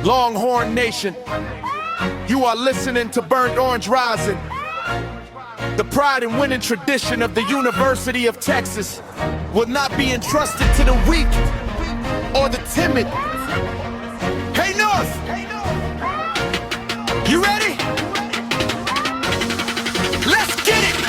Longhorn Nation, you are listening to Burnt Orange Rising. The pride and winning tradition of the University of Texas will not be entrusted to the weak or the timid. Hey North, you ready? Let's get it!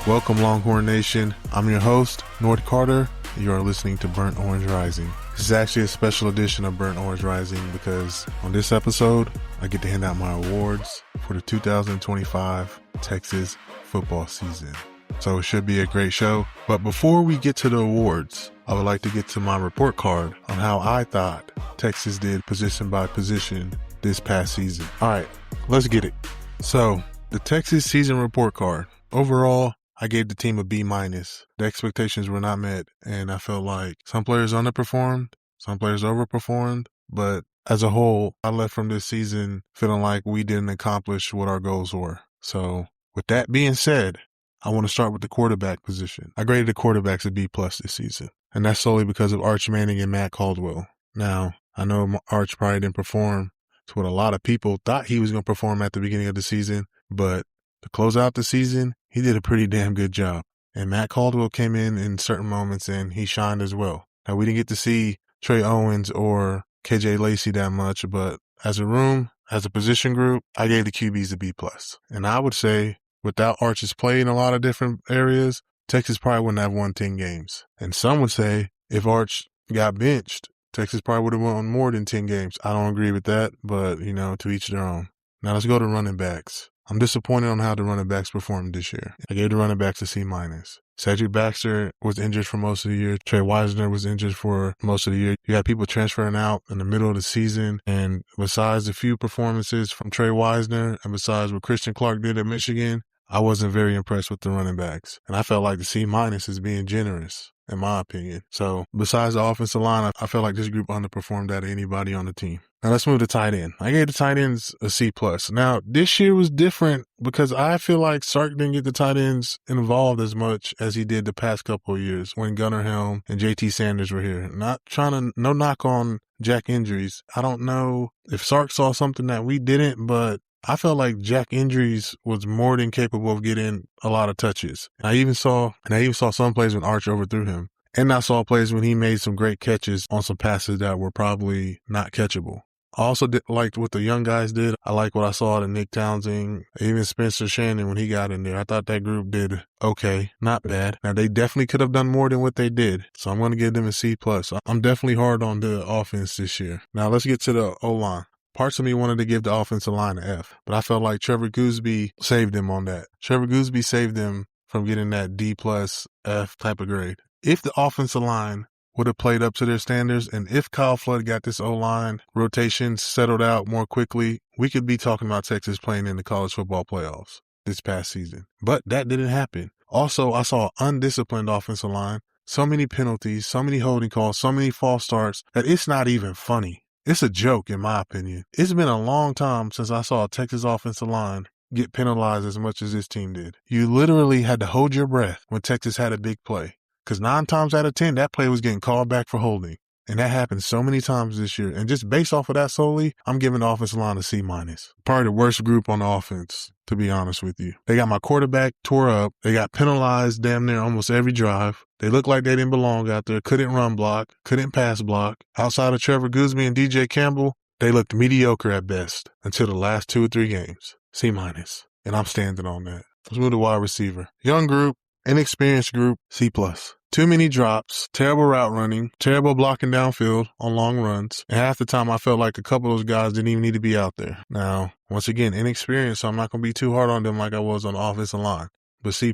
Welcome, Longhorn Nation. I'm your host, North Carter. You are listening to Burnt Orange Rising. This is actually a special edition of Burnt Orange Rising because on this episode, I get to hand out my awards for the 2025 Texas football season. So it should be a great show. But before we get to the awards, I would like to get to my report card on how I thought Texas did position by position this past season. All right, let's get it. So the Texas season report card. Overall, I gave the team a B-. The expectations were not met, and I felt like some players underperformed, some players overperformed, but as a whole, I left from this season feeling like we didn't accomplish what our goals were. So with that being said, I want to start with the quarterback position. I graded the quarterbacks a B+ this season, and that's solely because of Arch Manning and Matt Caldwell. Now, I know Arch probably didn't perform to what a lot of people thought he was going to perform at the beginning of the season, but to close out the season, he did a pretty damn good job. And Matt Caldwell came in certain moments and he shined as well. Now, we didn't get to see Trey Owens or KJ Lacey that much, but as a room, as a position group, I gave the QBs a B+. And I would say without Arch's play in a lot of different areas, Texas probably wouldn't have won 10 games. And some would say if Arch got benched, Texas probably would have won more than 10 games. I don't agree with that, but, to each their own. Now, let's go to running backs. I'm disappointed on how the running backs performed this year. I gave the running backs a C-. Cedric Baxter was injured for most of the year. Trey Wisner was injured for most of the year. You had people transferring out in the middle of the season. And besides a few performances from Trey Wisner and besides what Christian Clark did at Michigan, I wasn't very impressed with the running backs. And I felt like the C- is being generous, in my opinion. So besides the offensive line, I felt like this group underperformed out of anybody on the team. Now let's move to tight end. I gave the tight ends a C+. Now this year was different because I feel like Sark didn't get the tight ends involved as much as he did the past couple of years when Gunnar Helm and JT Sanders were here. No knock on Jack Indries. I don't know if Sark saw something that we didn't, but I felt like Jack Indries was more than capable of getting a lot of touches. And I even saw some plays when Arch overthrew him. And I saw plays when he made some great catches on some passes that were probably not catchable. I also liked what the young guys did. I like what I saw to Nick Townsend, even Spencer Shannon when he got in there. I thought that group did okay, not bad. Now, they definitely could have done more than what they did, so I'm going to give them a C+. I'm definitely hard on the offense this year. Now, let's get to the O-line. Parts of me wanted to give the offensive line an F, but I felt like Trevor Gooseby saved them on that. Trevor Gooseby saved them from getting that D+, F type of grade. If the offensive line would have played up to their standards, and if Kyle Flood got this O-line rotation settled out more quickly, we could be talking about Texas playing in the college football playoffs this past season. But that didn't happen. Also, I saw an undisciplined offensive line, so many penalties, so many holding calls, so many false starts, that it's not even funny. It's a joke, in my opinion. It's been a long time since I saw a Texas offensive line get penalized as much as this team did. You literally had to hold your breath when Texas had a big play. Because 9 times out of 10, that play was getting called back for holding. And that happened so many times this year. And just based off of that solely, I'm giving the offensive line a C-. Probably the worst group on the offense, to be honest with you. They got my quarterback tore up. They got penalized damn near almost every drive. They looked like they didn't belong out there. Couldn't run block. Couldn't pass block. Outside of Trevor Gooseby and DJ Campbell, they looked mediocre at best until the last 2 or 3 games. C-. And I'm standing on that. Let's move to wide receiver. Young group. Inexperienced group, C+. Too many drops, terrible route running, terrible blocking downfield on long runs, and half the time I felt like a couple of those guys didn't even need to be out there. Now, once again, inexperienced, so I'm not going to be too hard on them like I was on the offensive line, but C+,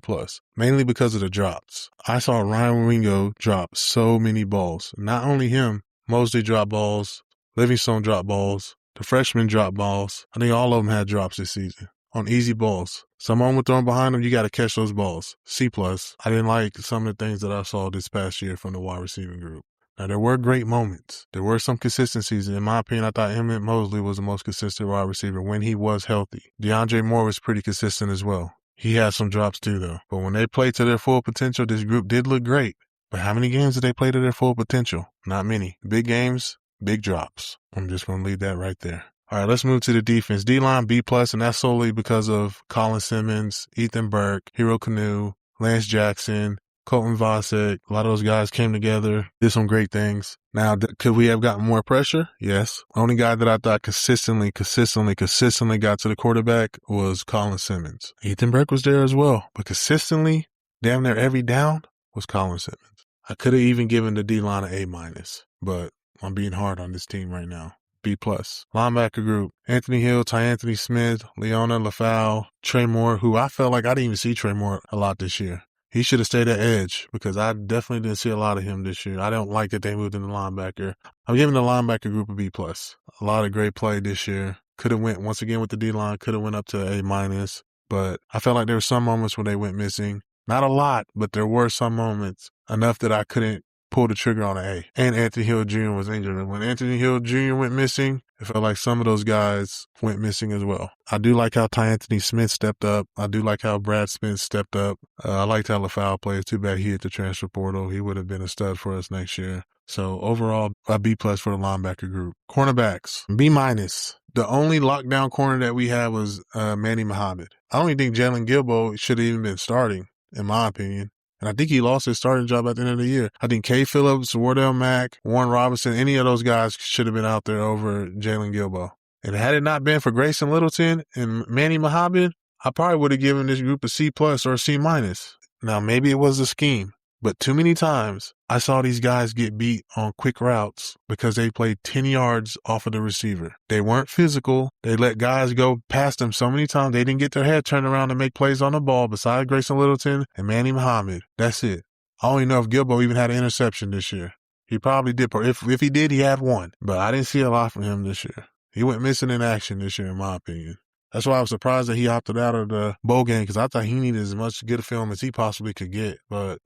mainly because of the drops. I saw Ryan Wingo drop so many balls. Not only him, Mosley dropped balls, Livingstone dropped balls, the freshmen dropped balls. I think all of them had drops this season. On easy balls. Someone was thrown behind them, you got to catch those balls. C+. I didn't like some of the things that I saw this past year from the wide receiving group. Now, there were great moments. There were some consistencies. In my opinion, I thought Emmett Mosley was the most consistent wide receiver when he was healthy. DeAndre Moore was pretty consistent as well. He had some drops too, though. But when they played to their full potential, this group did look great. But how many games did they play to their full potential? Not many. Big games, big drops. I'm just going to leave that right there. All right, let's move to the defense. D-line B+, and that's solely because of Colin Simmons, Ethan Burke, Hero Kanu, Lance Jackson, Colton Vasek. A lot of those guys came together, did some great things. Now, could we have gotten more pressure? Yes. The only guy that I thought consistently got to the quarterback was Colin Simmons. Ethan Burke was there as well, but consistently, damn near every down, was Colin Simmons. I could have even given the D-line an A-, but I'm being hard on this team right now. B+. Linebacker group, Anthony Hill, Anthony Smith, Leona LaFau, Trey Moore, who I felt like I didn't even see Trey Moore a lot this year. He should have stayed at edge because I definitely didn't see a lot of him this year. I don't like that they moved into linebacker. I'm giving the linebacker group a B+. A lot of great play this year. Could have went, once again with the D-line, could have went up to A-, but I felt like there were some moments where they went missing. Not a lot, but there were some moments, enough that I couldn't pull the trigger on an A. And Anthony Hill Jr. was injured. And when Anthony Hill Jr. went missing, it felt like some of those guys went missing as well. I do like how Anthony Smith stepped up. I do like how Brad Smith stepped up. I liked how LaFau plays. Too bad he hit the transfer portal. He would have been a stud for us next year. So overall, a B+ for the linebacker group. Cornerbacks, B-. The only lockdown corner that we had was Manny Muhammad. I don't even think Jalen Gilbo should have even been starting, in my opinion. And I think he lost his starting job at the end of the year. I think Kay Phillips, Wardell Mack, Warren Robinson, any of those guys should have been out there over Jalen Gilbo. And had it not been for Grayson Littleton and Manny Muhammad, I probably would have given this group a C+ or a C-. Now, maybe it was the scheme, but too many times I saw these guys get beat on quick routes because they played 10 yards off of the receiver. They weren't physical. They let guys go past them so many times. They didn't get their head turned around to make plays on the ball besides Grayson Littleton and Manny Muhammad. That's it. I don't even know if Gilbo even had an interception this year. He probably did. If he did, he had one. But I didn't see a lot from him this year. He went missing in action this year, in my opinion. That's why I was surprised that he opted out of the bowl game because I thought he needed as much good film as he possibly could get. But,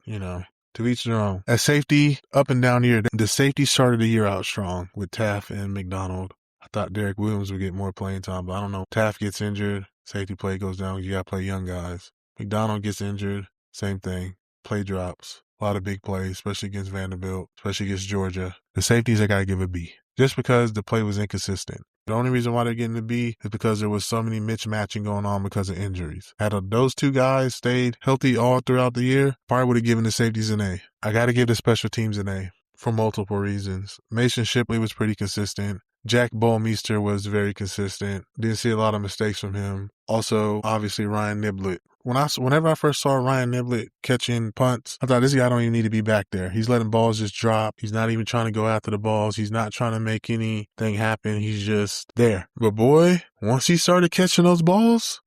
to each their own. At safety, up and down here, the safety started the year out strong with Taft and McDonald. I thought Derek Williams would get more playing time, but I don't know. Taft gets injured, safety play goes down. You got to play young guys. McDonald gets injured, same thing. Play drops. A lot of big plays, especially against Vanderbilt, especially against Georgia. The safeties, I got to give a B. Just because the play was inconsistent. The only reason why they're getting a B is because there was so many mismatching going on because of injuries. Had those two guys stayed healthy all throughout the year, probably would have given the safeties an A. I got to give the special teams an A for multiple reasons. Mason Shipley was pretty consistent. Jack Bolmeister was very consistent. Didn't see a lot of mistakes from him. Also, obviously, Ryan Niblett. Whenever I first saw Ryan Niblett catching punts, I thought this guy don't even need to be back there. He's letting balls just drop. He's not even trying to go after the balls. He's not trying to make anything happen. He's just there. But boy, once he started catching those balls,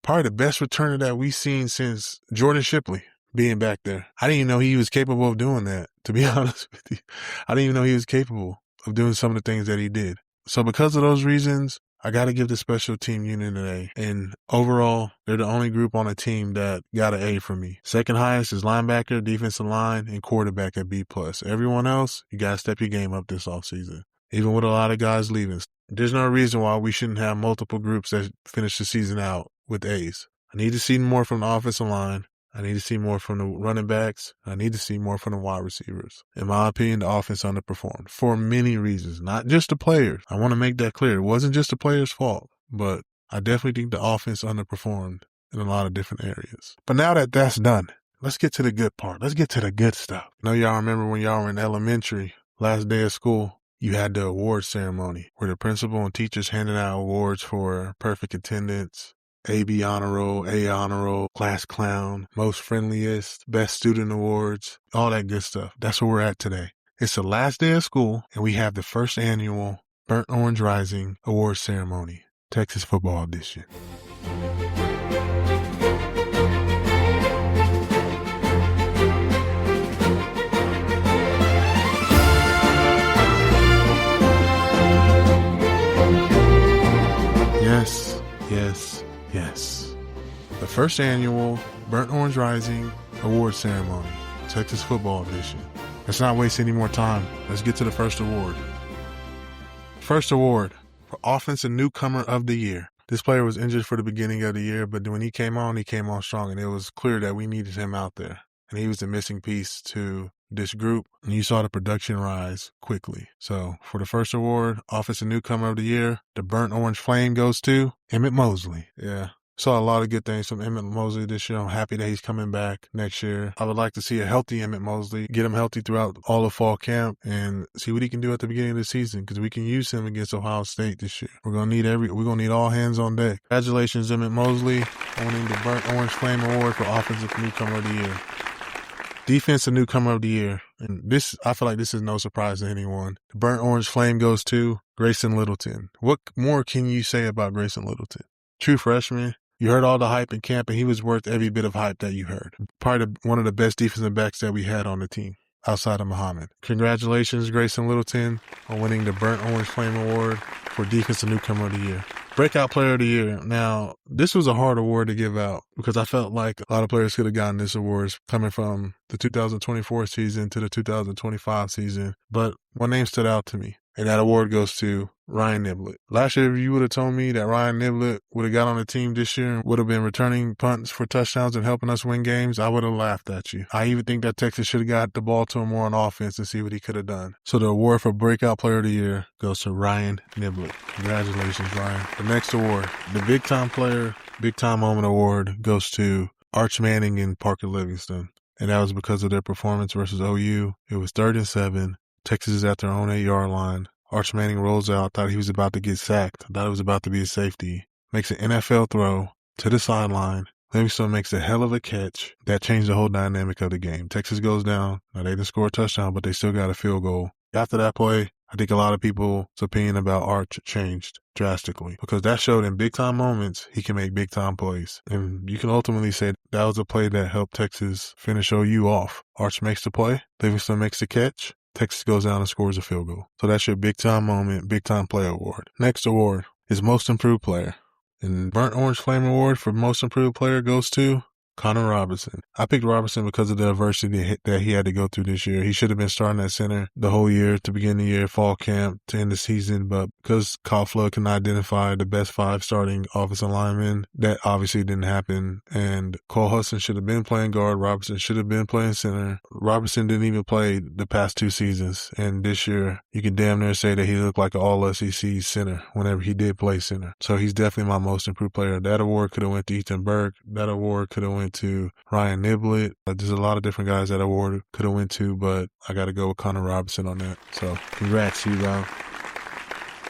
probably the best returner that we've seen since Jordan Shipley being back there. I didn't even know he was capable of doing that, to be honest with you. I didn't even know he was capable of doing some of the things that he did. So because of those reasons, I got to give the special team unit an A. And overall, they're the only group on the team that got an A for me. Second highest is linebacker, defensive line, and quarterback at B+. Everyone else, you got to step your game up this offseason. Even with a lot of guys leaving. There's no reason why we shouldn't have multiple groups that finish the season out with A's. I need to see more from the offensive line. I need to see more from the running backs. I need to see more from the wide receivers. In my opinion, the offense underperformed for many reasons, not just the players. I want to make that clear. It wasn't just the players' fault, but I definitely think the offense underperformed in a lot of different areas. But now that that's done, let's get to the good part. Let's get to the good stuff. I know y'all remember when y'all were in elementary, last day of school, you had the award ceremony where the principal and teachers handed out awards for perfect attendance, AB honor roll, A honor roll, class clown, most friendliest, best student awards, all that good stuff. That's where we're at today. It's the last day of school, and we have the first annual Burnt Orange Rising Award Ceremony, Texas Football Edition. Yes, yes, yes. The first annual Burnt Orange Rising Award Ceremony, Texas Football Edition. Let's not waste any more time. Let's get to the first award. First award for Offensive Newcomer of the Year. This player was injured for the beginning of the year, but when he came on strong, and it was clear that we needed him out there. And he was the missing piece to this group, and you saw the production rise quickly. So for the first award, Offensive Newcomer of the Year, the Burnt Orange Flame goes to Emmett Mosley. Yeah. Saw a lot of good things from Emmett Mosley this year. I'm happy that he's coming back next year. I would like to see a healthy Emmett Mosley, get him healthy throughout all of fall camp, and see what he can do at the beginning of the season, because we can use him against Ohio State this year. We're gonna need all hands on deck. Congratulations, Emmett Mosley, winning the Burnt Orange Flame Award for Offensive Newcomer of the Year. Defensive Newcomer of the Year. And this, I feel like this is no surprise to anyone. The Burnt Orange Flame goes to Grayson Littleton. What more can you say about Grayson Littleton? True freshman. You heard all the hype in camp, and he was worth every bit of hype that you heard. Probably one of the best defensive backs that we had on the team, outside of Muhammad. Congratulations, Grayson Littleton, on winning the Burnt Orange Flame Award for Defensive Newcomer of the Year. Breakout Player of the Year. Now, this was a hard award to give out because I felt like a lot of players could have gotten this award coming from the 2024 season to the 2025 season, but one name stood out to me, and that award goes to Ryan Niblett. Last year, if you would have told me that Ryan Niblett would have got on the team this year and would have been returning punts for touchdowns and helping us win games, I would have laughed at you. I even think that Texas should have got the ball to him more on offense and see what he could have done. So the award for Breakout Player of the Year goes to Ryan Niblett. Congratulations, Ryan. The next award, the Big Time Player, Big Time Moment Award, goes to Arch Manning and Parker Livingston. And that was because of their performance versus OU. It was 3rd and 7. Texas is at their own 8-yard line. Arch Manning rolls out, thought he was about to get sacked, thought it was about to be a safety. Makes an NFL throw to the sideline. Livingston makes a hell of a catch. That changed the whole dynamic of the game. Texas goes down. Now, they didn't score a touchdown, but they still got a field goal. After that play, I think a lot of people's opinion about Arch changed drastically because that showed in big-time moments he can make big-time plays. And you can ultimately say that was a play that helped Texas finish OU off. Arch makes the play. Livingston makes the catch. Texas goes down and scores a field goal. So that's your big-time moment, big-time play award. Next award is Most Improved Player. And Burnt Orange Flame Award for Most Improved Player goes to Connor Robinson. I picked Robinson because of the adversity that he had to go through this year. He should have been starting at center the whole year to begin the year, fall camp, to end the season. But because Kyle Flood can identify the best 5 starting offensive linemen, that obviously didn't happen. And Cole Hudson should have been playing guard. Robinson should have been playing center. Robinson didn't even play the past 2 seasons. And this year, you can damn near say that he looked like an all-SEC center whenever he did play center. So he's definitely my most improved player. That award could have went to Ethan Burke. That award could have went to Ryan Niblett. There's a lot of different guys that award could have went to, but I got to go with Connor Robinson on that. So congrats, Hugo.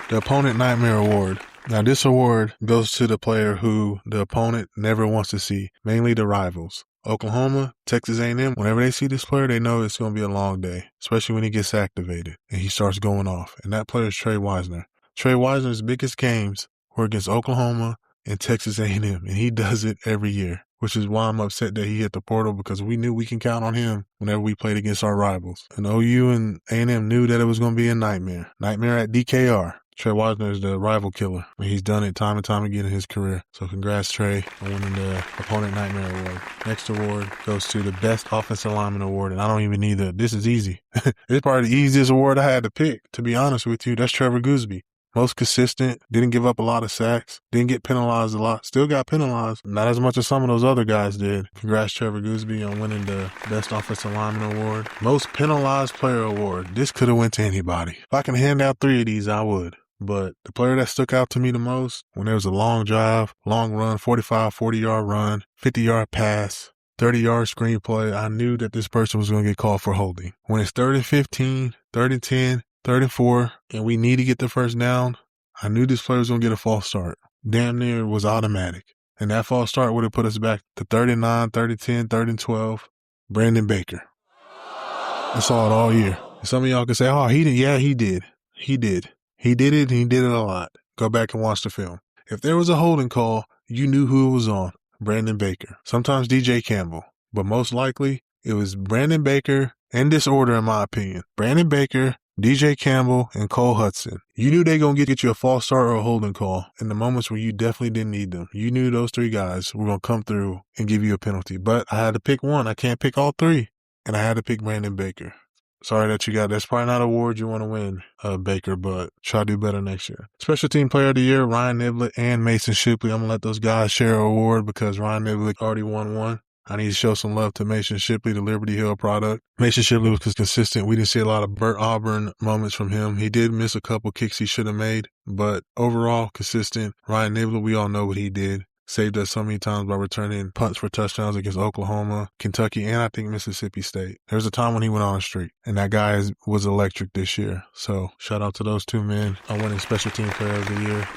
The Opponent Nightmare Award. Now this award goes to the player who the opponent never wants to see, mainly the rivals. Oklahoma, Texas A&M, whenever they see this player, they know it's going to be a long day, especially when he gets activated and he starts going off. And that player is Trey Wisner. Trey Wisner's biggest games were against Oklahoma and Texas A&M, and he does it every year, which is why I'm upset that he hit the portal, because we knew we can count on him whenever we played against our rivals. And OU and A&M knew that it was going to be a nightmare. Nightmare at DKR. Trey Wisner is the rival killer, and he's done it time and time again in his career. So congrats, Trey, on winning the Opponent Nightmare Award. Next award goes to the Best Offensive Lineman Award, and I don't even need this is easy. It's probably the easiest award I had to pick, to be honest with you. That's Trevor Gooseby. Most consistent, didn't give up a lot of sacks, didn't get penalized a lot, still got penalized, not as much as some of those other guys did. Congrats, Trevor Gooseby, on winning the Best Offensive Lineman Award. Most Penalized Player Award. This could have went to anybody. If I can hand out 3 of these, I would. But the player that stuck out to me the most, when there was a long drive, long run, 45, 40-yard run, 50-yard pass, 30-yard screenplay, I knew that this person was going to get called for holding. When it's 3rd and 15, 3rd and 10, 3rd and 4, and we need to get the first down, I knew this player was going to get a false start. Damn near was automatic. And that false start would have put us back to 3rd and 9, 3rd and 10, 3rd and 12. Brandon Baker. I saw it all year. And some of y'all can say, oh, he did. Yeah, he did. He did. He did it, and he did it a lot. Go back and watch the film. If there was a holding call, you knew who it was on. Brandon Baker. Sometimes DJ Campbell. But most likely, it was Brandon Baker, in this order in my opinion. Brandon Baker, DJ Campbell, and Cole Hudson. You knew they going to get you a false start or a holding call in the moments where you definitely didn't need them. You knew those 3 guys were going to come through and give you a penalty. But I had to pick one. I can't pick all 3. And I had to pick Brandon Baker. Sorry that you got, that's probably not an award you want to win, Baker, but try to do better next year. Special Team Player of the Year, Ryan Niblett and Mason Shipley. I'm going to let those guys share an award because Ryan Niblett already won one. I need to show some love to Mason Shipley, the Liberty Hill product. Mason Shipley was consistent. We didn't see a lot of Burt Auburn moments from him. He did miss a couple kicks he should have made, but overall consistent. Ryan Niblett, we all know what he did. Saved us so many times by returning punts for touchdowns against Oklahoma, Kentucky, and I think Mississippi State. There was a time when he went on a streak, and that guy was electric this year. So shout out to those two men on winning Special Team Player of the Year.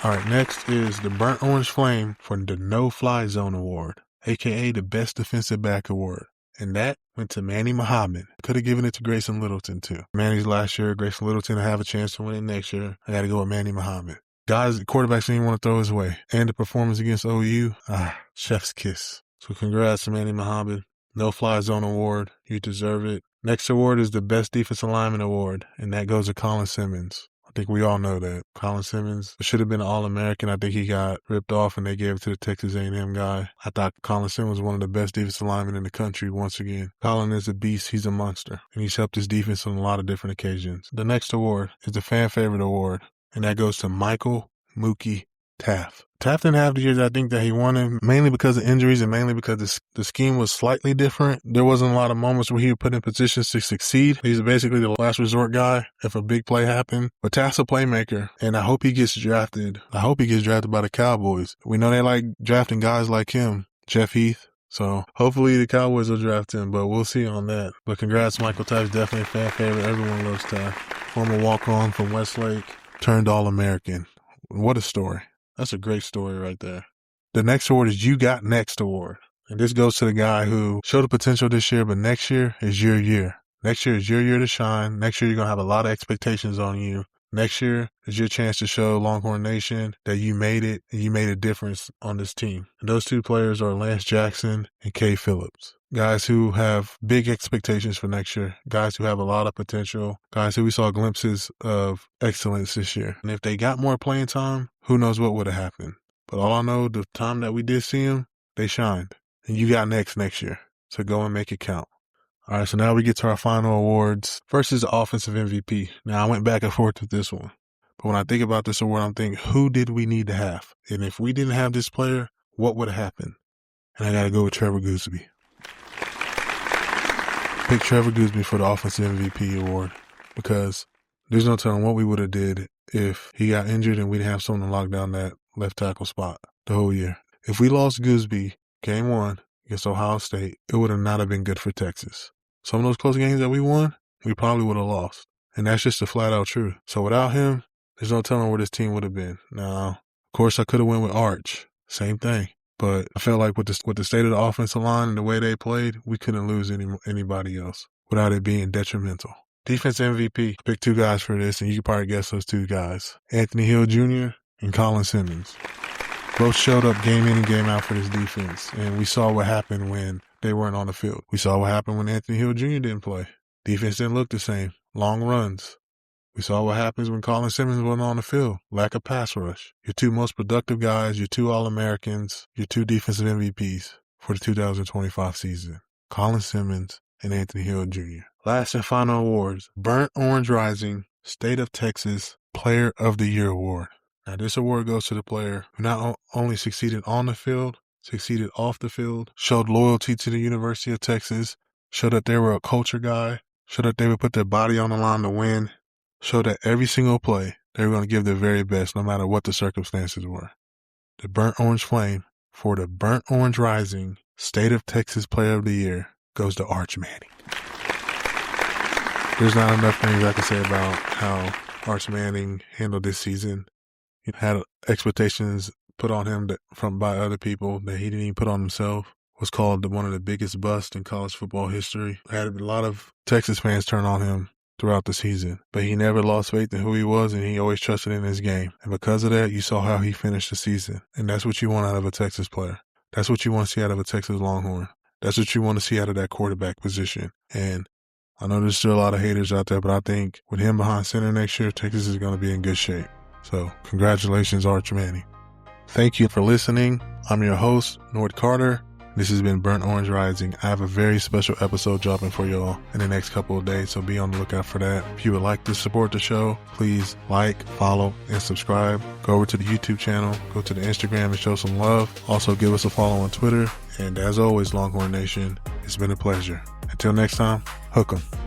All right, next is the Burnt Orange Flame for the No-Fly Zone Award, a.k.a. the Best Defensive Back Award. And that went to Manny Muhammad. Could have given it to Grayson Littleton, too. Manny's last year, Grayson Littleton will have a chance to win it next year. I got to go with Manny Muhammad. Guys, quarterbacks didn't want to throw his way. And the performance against OU, chef's kiss. So congrats to Manny Muhammad. No-Fly Zone Award. You deserve it. Next award is the Best Defensive Lineman Award, and that goes to Colin Simmons. I think we all know that. Colin Simmons should have been an All-American. I think he got ripped off and they gave it to the Texas A&M guy. I thought Colin Simmons was one of the best defensive linemen in the country once again. Colin is a beast. He's a monster. And he's helped his defense on a lot of different occasions. The next award is the Fan Favorite Award, and that goes to Michael Mookie Taft. Taft didn't have the years I think that he wanted, mainly because of injuries and mainly because the scheme was slightly different. There wasn't a lot of moments where he would put in positions to succeed. He's basically the last resort guy if a big play happened. But Taft's a playmaker, and I hope he gets drafted. I hope he gets drafted by the Cowboys. We know they like drafting guys like him, Jeff Heath. So hopefully the Cowboys will draft him, but we'll see on that. But congrats, Michael Taft. Definitely a fan favorite. Everyone loves Taft. Former walk-on from Westlake, turned All-American. What a story. That's a great story right there. The next award is You Got Next Award. And this goes to the guy who showed the potential this year, but next year is your year. Next year is your year to shine. Next year you're going to have a lot of expectations on you. Next year is your chance to show Longhorn Nation that you made it and you made a difference on this team. And those two players are Lance Jackson and Kay Phillips. Guys who have big expectations for next year. Guys who have a lot of potential. Guys who we saw glimpses of excellence this year. And if they got more playing time, who knows what would have happened. But all I know, the time that we did see them, they shined. And you got next year. So go and make it count. All right, so now we get to our final awards. First is the Offensive MVP. Now, I went back and forth with this one. But when I think about this award, I'm thinking, who did we need to have? And if we didn't have this player, what would have happened? And I got to go with Trevor Gooseby. Pick Trevor Gooseby for the Offensive MVP award because there's no telling what we would have did if he got injured and we didn't have someone to lock down that left tackle spot the whole year. If we lost Gooseby game 1 against Ohio State, it would have not have been good for Texas. Some of those close games that we won, we probably would have lost. And that's just the flat out truth. So without him, there's no telling where this team would have been. Now, of course, I could have went with Arch. Same thing. But I felt like with the state of the offensive line and the way they played, we couldn't lose anybody else without it being detrimental. Defense MVP, pick 2 guys for this, and you can probably guess those 2 guys. Anthony Hill Jr. and Colin Simmons. Both showed up game in and game out for this defense, and we saw what happened when they weren't on the field. We saw what happened when Anthony Hill Jr. didn't play. Defense didn't look the same. Long runs. We saw what happens when Colin Simmons wasn't on the field. Lack of pass rush. Your 2 most productive guys, your 2 All-Americans, your 2 defensive MVPs for the 2025 season. Colin Simmons and Anthony Hill Jr. Last and final awards. Burnt Orange Rising State of Texas Player of the Year Award. Now this award goes to the player who not only succeeded on the field, succeeded off the field, showed loyalty to the University of Texas, showed that they were a culture guy, showed that they would put their body on the line to win, showed that every single play they were going to give their very best no matter what the circumstances were. The Burnt Orange Flame for the Burnt Orange Rising State of Texas Player of the Year goes to Arch Manning. There's not enough things I can say about how Arch Manning handled this season. He had expectations put on him by other people that he didn't even put on himself. Was called one of the biggest busts in college football history. Had a lot of Texas fans turn on him throughout the season, but he never lost faith in who he was, and he always trusted in his game. And because of that, you saw how he finished the season. And that's what you want out of a Texas player. That's what you want to see out of a Texas Longhorn. That's what you want to see out of that quarterback position. And I know there's still a lot of haters out there, but I think with him behind center next year, Texas is going to be in good shape. So congratulations, Arch Manning. Thank you for listening. I'm your host, Nord Carter. This has been Burnt Orange Rising. I have a very special episode dropping for y'all in the next couple of days, so be on the lookout for that. If you would like to support the show, please like, follow, and subscribe. Go over to the YouTube channel, go to the Instagram and show some love. Also give us a follow on Twitter. And as always, Longhorn Nation, it's been a pleasure. Until next time, hook 'em.